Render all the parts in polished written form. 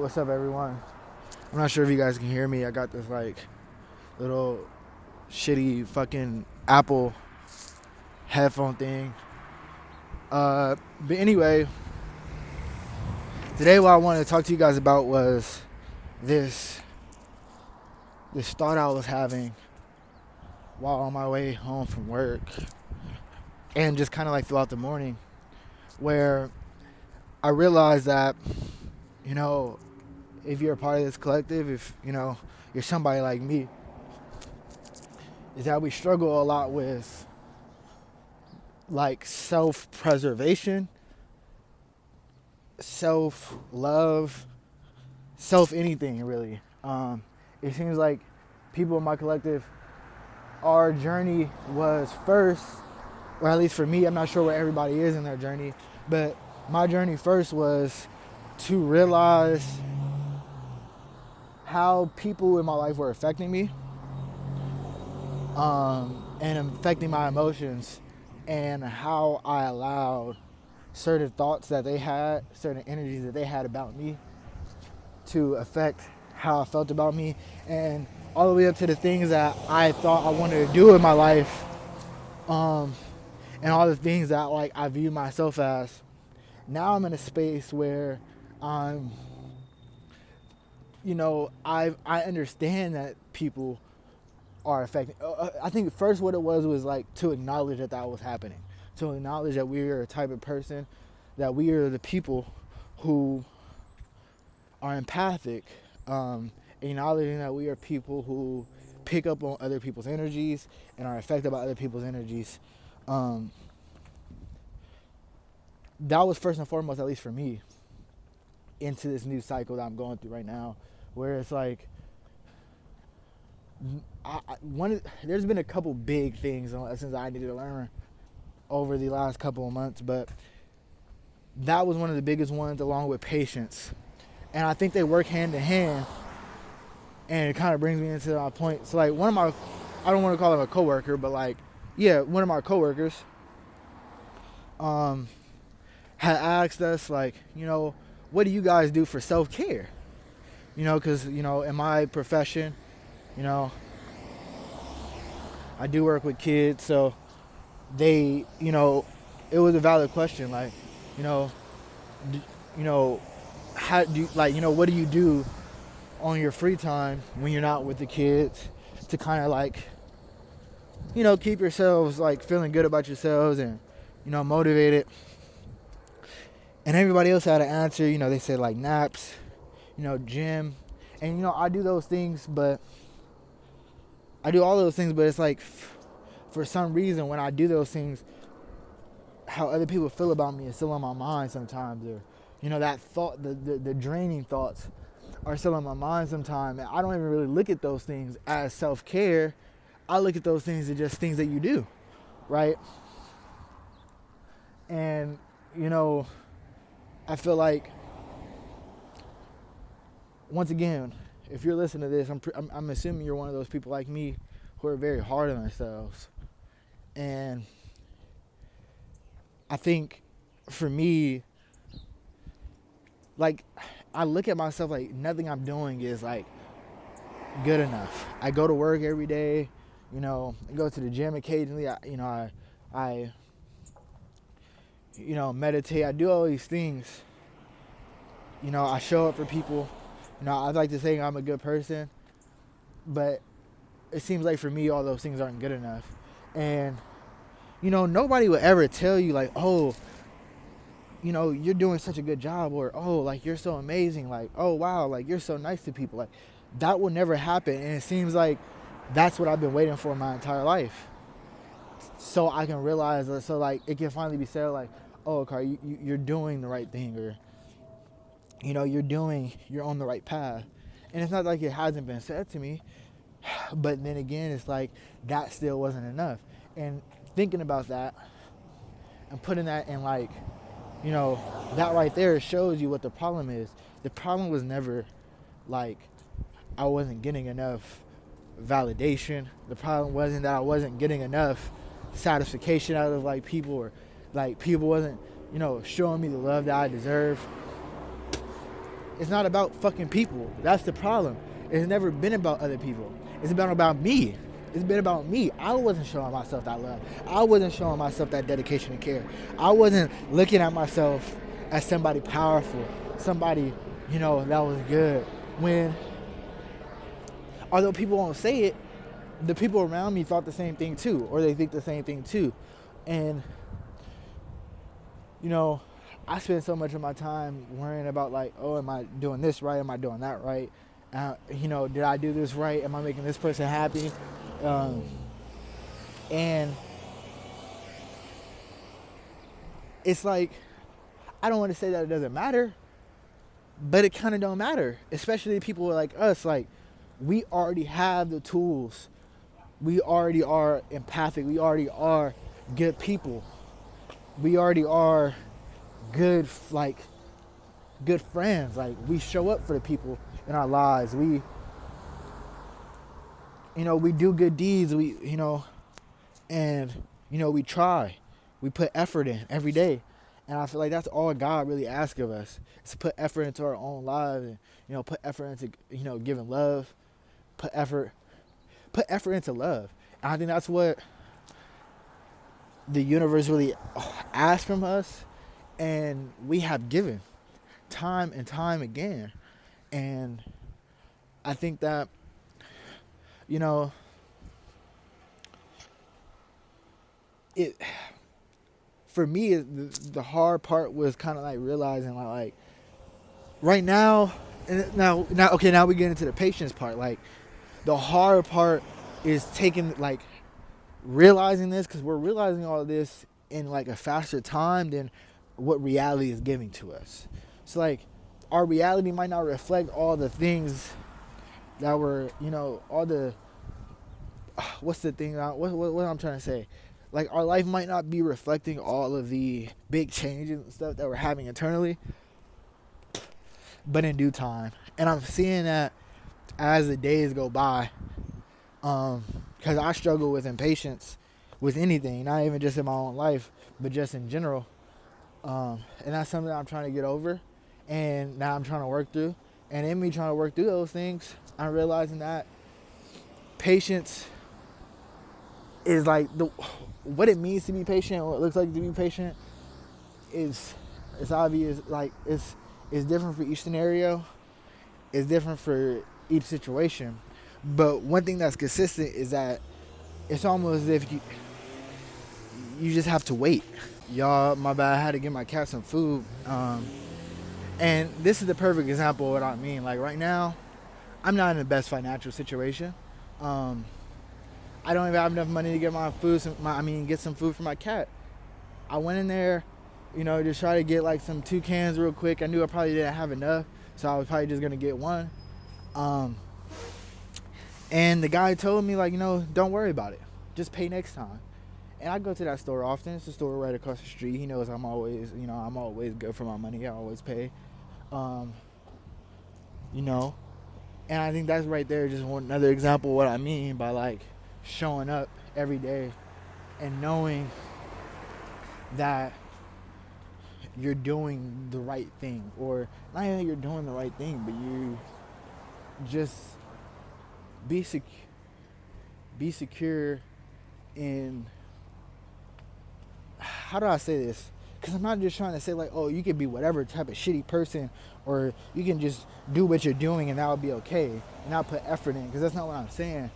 what's up, everyone? I'm not sure if you guys can hear me. I got this like little shitty fucking Apple headphone thing. But anyway, today what I wanted to talk to you guys about was this thought I was having while on my way home from work, and just kind of like throughout the morning, where I realized that, you know, if you're a part of this collective, if you're somebody like me, is that we struggle a lot with like self-preservation, self-love, self-anything really. It seems like people in my collective, our journey was first, or at least for me, I'm not sure where everybody is in their journey, but my journey first was to realize how people in my life were affecting me, and affecting my emotions, and how I allowed certain thoughts that they had, certain energies that they had about me to affect how I felt about me, and all the way up to the things that I thought I wanted to do in my life, and all the things that like I view myself as. Now I'm in a space where I'm, I understand that people are affected. I think first what it was like to acknowledge that was happening, to acknowledge that we are a type of person, that we are the people who are empathic, acknowledging that we are people who pick up on other people's energies and are affected by other people's energies. That was first and foremost, at least for me, into this new cycle that I'm going through right now, where it's like, there's been a couple big things and lessons I needed to learn over the last couple of months, but that was one of the biggest ones, along with patience. And I think they work hand in hand, and it kind of brings me into my point. So like I don't want to call him a coworker, but like, yeah, one of my coworkers had asked us, like, what do you guys do for self-care? Because, in my profession, I do work with kids, so they, it was a valid question, like, how do you, like, what do you do on your free time when you're not with the kids to kind of like, keep yourselves like feeling good about yourselves and, motivated? And everybody else had an answer. They said like naps, gym. And, I do those things, but I do all those things, but it's like, for some reason, when I do those things, how other people feel about me is still on my mind sometimes. Or, that thought, the draining thoughts are still on my mind sometimes. And I don't even really look at those things as self-care. I look at those things as just things that you do, right? And, I feel like, once again, if you're listening to this, I'm assuming you're one of those people like me who are very hard on themselves. And I think for me, like, I look at myself like nothing I'm doing is like good enough. I go to work every day, I go to the gym occasionally. I meditate. I do all these things. I show up for people. I'd like to think I'm a good person, but it seems like for me, all those things aren't good enough. And, nobody would ever tell you like, oh, you're doing such a good job, or, oh, like, you're so amazing. Like, oh, wow, like, you're so nice to people. Like, that will never happen. And it seems like that's what I've been waiting for my entire life. So I can realize that, so like, it can finally be said like, oh, Carl, you're doing the right thing, or, you're on the right path. And it's not like it hasn't been said to me, but then again, it's like that still wasn't enough. And thinking about that and putting that in, like, that right there shows you what the problem is. The problem was never like I wasn't getting enough validation. The problem wasn't that I wasn't getting enough satisfaction out of like people, or like people wasn't, showing me the love that I deserve. It's not about fucking people. That's the problem. It's never been about other people. It's been about me. It's been about me. I wasn't showing myself that love. I wasn't showing myself that dedication and care. I wasn't looking at myself as somebody powerful, somebody, that was good. When, although people won't say it, the people around me thought the same thing too, or they think the same thing too. And, I spend so much of my time worrying about like, oh, am I doing this right? Am I doing that right? Did I do this right? Am I making this person happy? And it's like, I don't want to say that it doesn't matter, but it kind of don't matter, especially people like us. Like, we already have the tools. We already are empathic. We already are good people. We already are good friends. Like, we show up for the people in our lives. We do good deeds. We try. We put effort in every day. And I feel like that's all God really asks of us, is to put effort into our own lives, and put effort into giving love, put effort into love. And I think that's what the universe really asks from us, and we have given time and time again. And I think that it, for me, the hard part was kind of like realizing like right now, and now we get into the patience part. Like, the hard part is realizing this, because we're realizing all of this in like a faster time than what reality is giving to us. So like, our reality might not reflect all the things that were, all the, what's the thing, what I'm trying to say? Like, our life might not be reflecting all of the big changes and stuff that we're having internally, but in due time. And I'm seeing that as the days go by, because I struggle with impatience with anything, not even just in my own life, but just in general. And that's something that I'm trying to get over, and now I'm trying to work through. And in me trying to work through those things, I'm realizing that patience is like what it means to be patient, what it looks like to be patient, is obvious. Like, it's different for each scenario. It's different for each situation. But one thing that's consistent is that it's almost as if you just have to wait. Y'all, my bad, I had to give my cat some food. And this is the perfect example of what I mean. Like, right now, I'm not in the best financial situation. I don't even have enough money to get get some food for my cat. I went in there, just try to get like some 2 cans real quick. I knew I probably didn't have enough, so I was probably just gonna get one. And the guy told me, like, don't worry about it. Just pay next time. And I go to that store often. It's a store right across the street. He knows I'm always good for my money. I always pay. And I think that's right there just another example of what I mean by like showing up every day and knowing that you're doing the right thing, or not even you're doing the right thing, but you just be secure in, how do I say this? Because I'm not just trying to say like, oh, you can be whatever type of shitty person, or you can just do what you're doing and that'll be okay, and not put effort in, because that's not what I'm saying.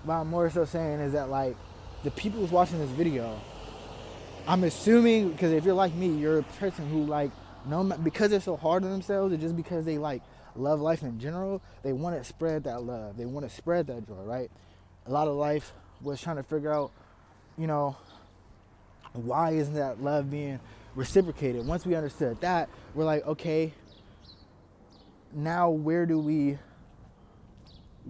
What I'm more so saying is that, like, the people who's watching this video, I'm assuming, because if you're like me, you're a person who, like, because they're so hard on themselves, or just because they, like, love life in general, they want to spread that love. They want to spread that joy, right? A lot of life was trying to figure out, why isn't that love being reciprocated? Once we understood that, we're like, okay, now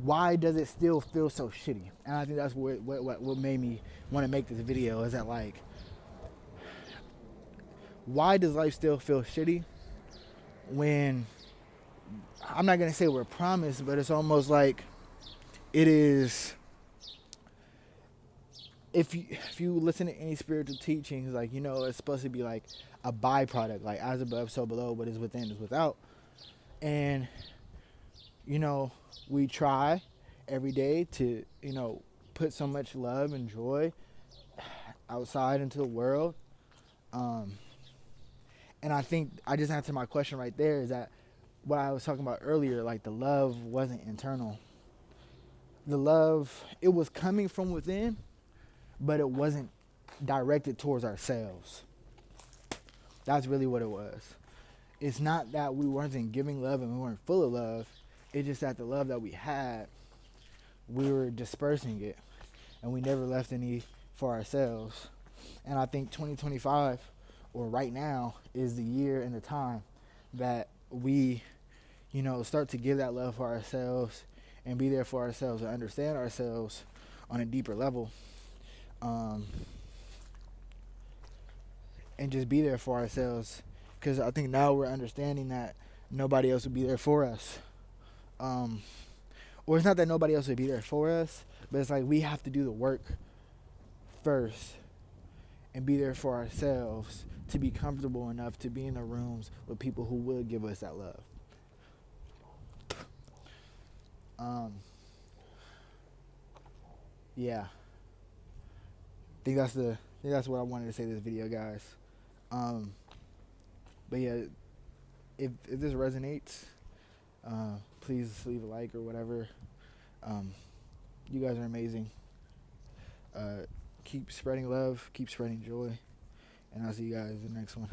why does it still feel so shitty? And I think that's what made me want to make this video, is that, like, why does life still feel shitty when, I'm not going to say we're promised, but it's almost like it is, if you listen to any spiritual teachings, like, it's supposed to be like a byproduct, like as above, so below, what is within is without. And, we try every day to, put so much love and joy outside into the world. Um, and I think I just answered my question right there, is that what I was talking about earlier, like the love wasn't internal. The love, it was coming from within, but it wasn't directed towards ourselves. That's really what it was. It's not that we weren't giving love and we weren't full of love. It's just that the love that we had, we were dispersing it, and we never left any for ourselves. And I think 2025, or right now, is the year and the time that we, start to give that love for ourselves and be there for ourselves and understand ourselves on a deeper level. Um, and just be there for ourselves, because I think now we're understanding that nobody else would be there for us. Um, or it's not that nobody else would be there for us, but it's like we have to do the work first and be there for ourselves to be comfortable enough to be in the rooms with people who will give us that love. Um, yeah, I think that's what I wanted to say in this video, guys. Um, but yeah, if this resonates, please leave a like or whatever. Um, you guys are amazing. Keep spreading love, keep spreading joy, and I'll see you guys in the next one.